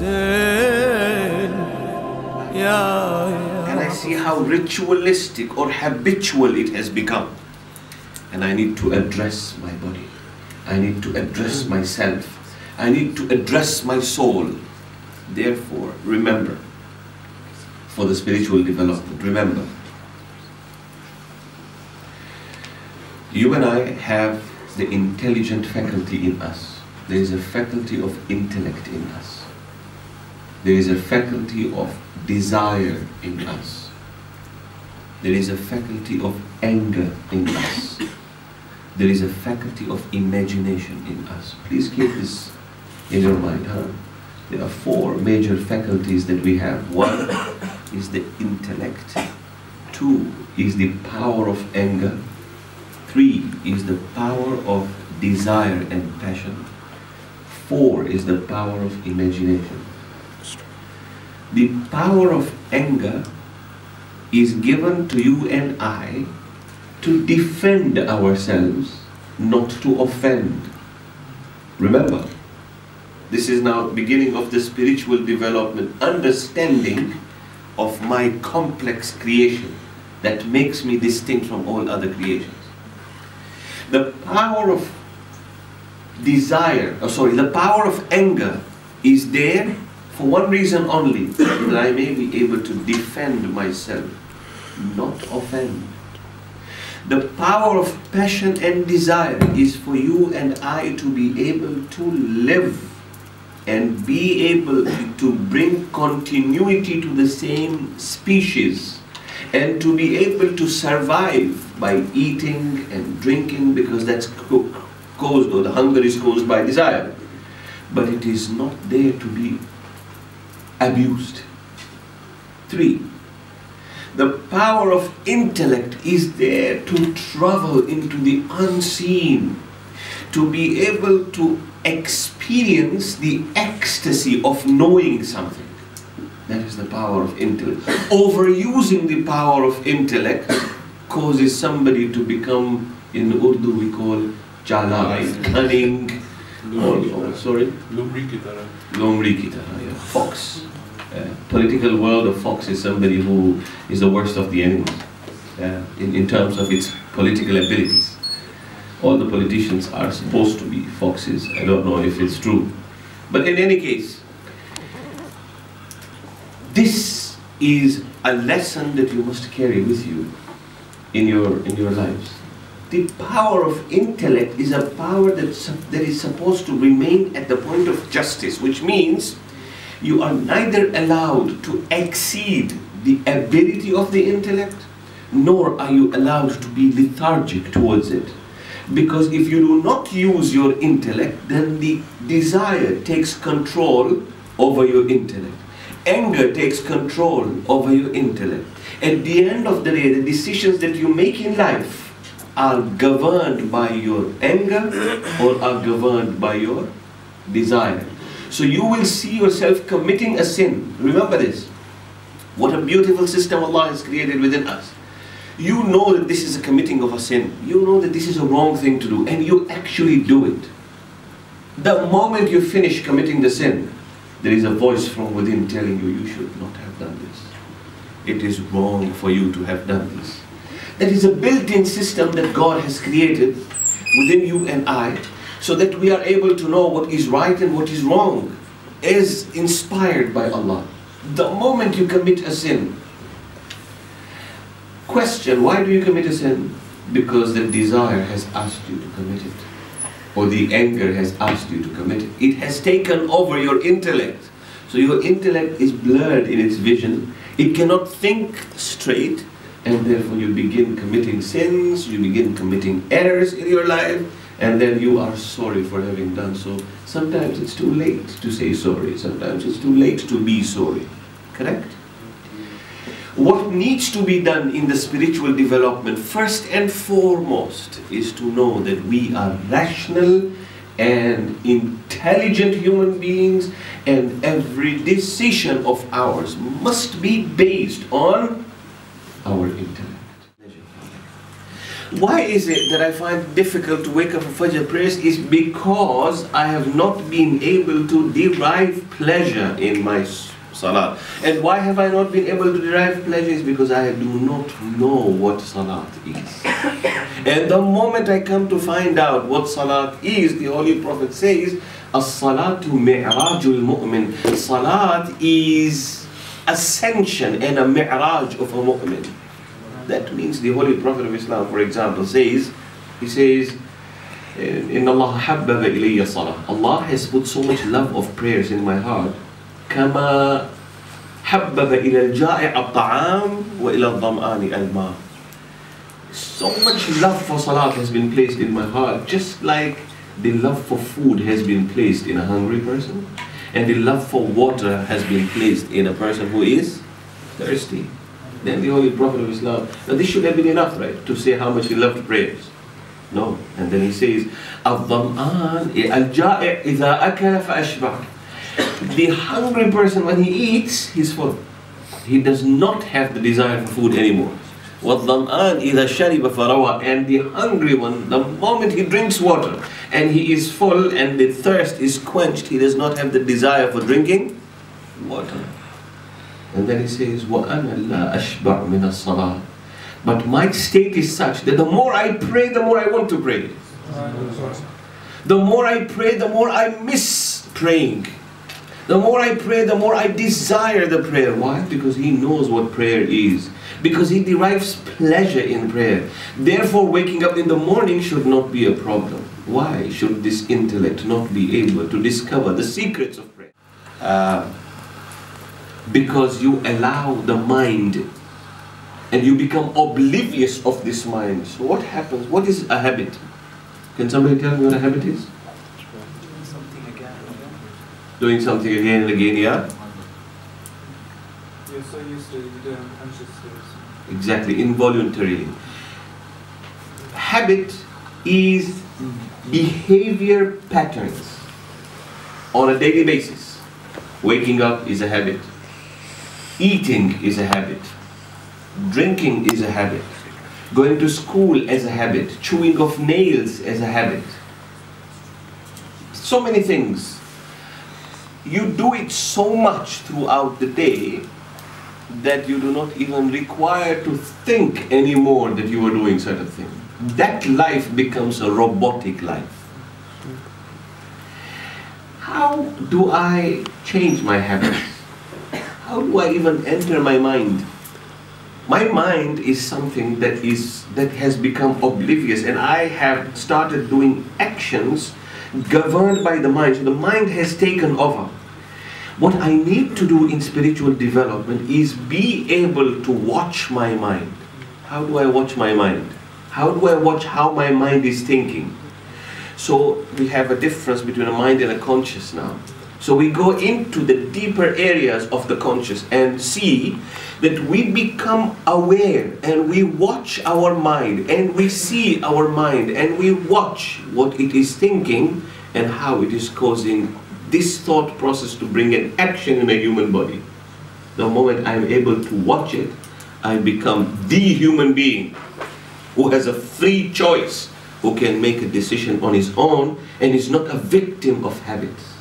And I see how ritualistic or habitual it has become. And I need to address my body. I need to address myself. I need to address my soul. Therefore, remember, for the spiritual development, remember, you and I have the intelligent faculty in us. There is a faculty of intellect in us. There is a faculty of desire in us. There is a faculty of anger in us. There is a faculty of imagination in us. Please keep this in your mind. There are four major faculties that we have. One is the intellect. Two is the power of anger. Three is the power of desire and passion. Four is the power of imagination. The power of anger is given to you and I to defend ourselves, not to offend. Remember, this is now beginning of the spiritual development, understanding of my complex creation that makes me distinct from all other creations. The power of the power of anger is there for one reason only, that I may be able to defend myself, not offend. The power of passion and desire is for you and I to be able to live and be able to bring continuity to the same species and to be able to survive by eating and drinking, because that's caused, or the hunger is caused by desire. But it is not there to be abused. 3. The power of intellect is there to travel into the unseen, to be able to experience the ecstasy of knowing something. That is the power of intellect. Overusing the power of intellect causes somebody to become, in Urdu we call chalak, cunning, Lomri ki tarah, yeah. Fox. Political world of fox is somebody who is the worst of the animals in terms of its political abilities. All the politicians are supposed to be foxes. I don't know if it's true. But in any case, this is a lesson that you must carry with you in your lives. The power of intellect is a power that is supposed to remain at the point of justice, which means you are neither allowed to exceed the ability of the intellect, nor are you allowed to be lethargic towards it. Because if you do not use your intellect, then the desire takes control over your intellect. Anger takes control over your intellect. At the end of the day, the decisions that you make in life are governed by your anger or are governed by your desire. So you will see yourself committing a sin. Remember this. What a beautiful system Allah has created within us. You know that this is a committing of a sin. You know that this is a wrong thing to do, and you actually do it. The moment you finish committing the sin, there is a voice from within telling you, you should not have done this. It is wrong for you to have done this. That is a built-in system that God has created within you and I, so that we are able to know what is right and what is wrong, as inspired by Allah. The moment you commit a sin, question, why do you commit a sin? Because the desire has asked you to commit it, or the anger has asked you to commit it. It has taken over your intellect. So your intellect is blurred in its vision. It cannot think straight, and therefore you begin committing sins, you begin committing errors in your life, and then you are sorry for having done so. Sometimes it's too late to say sorry. Sometimes it's too late to be sorry. Correct? What needs to be done in the spiritual development, first and foremost, is to know that we are rational and intelligent human beings, and every decision of ours must be based on our intellect. Why is it that I find it difficult to wake up for Fajr prayers? Is because I have not been able to derive pleasure in my Salat. And why have I not been able to derive pleasure? Is because I do not know what Salat is. And the moment I come to find out what Salat is, the Holy Prophet says, As-salatu mi'rajul mu'min. Salat is ascension and a mi'raj of a mu'min. That means the Holy Prophet of Islam, for example, says, he says, Inna Allah habbaba ilayya salah. Allah has put so much love of prayers in my heart. Kama habbaba ila al-ja'i' at-ta'am wa ila al-dham'ani al-ma. So much love for salat has been placed in my heart, just like the love for food has been placed in a hungry person, and the love for water has been placed in a person who is thirsty. Then the Holy Prophet of Islam, now this should have been enough, right, to say how much he loved prayers. No, and then he says, Al-dham'an al-ja'i' idha akala fa-ashba'. The hungry person, when he eats, he's full. He does not have the desire for food anymore. وَالظَّمْآنِ إِذَا شَرِبَ فَرَوَى. And the hungry one, the moment he drinks water and he is full and the thirst is quenched, he does not have the desire for drinking water. And then he says, وَأَنَا لَا أَشْبَعْ مِنَ الصَّلَاةِ. But my state is such that the more I pray, the more I want to pray. The more I pray, the more I miss praying. The more I pray, the more I desire the prayer. Why? Because he knows what prayer is. Because he derives pleasure in prayer. Therefore, waking up in the morning should not be a problem. Why should this intellect not be able to discover the secrets of prayer? Because you allow the mind and you become oblivious of this mind. So what happens? What is a habit? Can somebody tell me what a habit is? Doing something again and again, yeah? You're so used to it, you do it unconsciously. Exactly, involuntarily. Habit is behavior patterns on a daily basis. Waking up is a habit. Eating is a habit. Drinking is a habit. Going to school as a habit. Chewing of nails as a habit. So many things. You do it so much throughout the day that you do not even require to think anymore that you are doing certain things. That life becomes a robotic life. How do I change my habits? How do I even enter my mind? My mind is something that has become oblivious, and I have started doing actions governed by the mind. So the mind has taken over. What I need to do in spiritual development is be able to watch my mind. How do I watch my mind? How do I watch how my mind is thinking? So we have a difference between a mind and a conscious now. So we go into the deeper areas of the conscious and see that we become aware and we watch our mind and we see our mind and we watch what it is thinking and how it is causing this thought process to bring an action in a human body. The moment I am able to watch it, I become the human being who has a free choice, who can make a decision on his own and is not a victim of habits.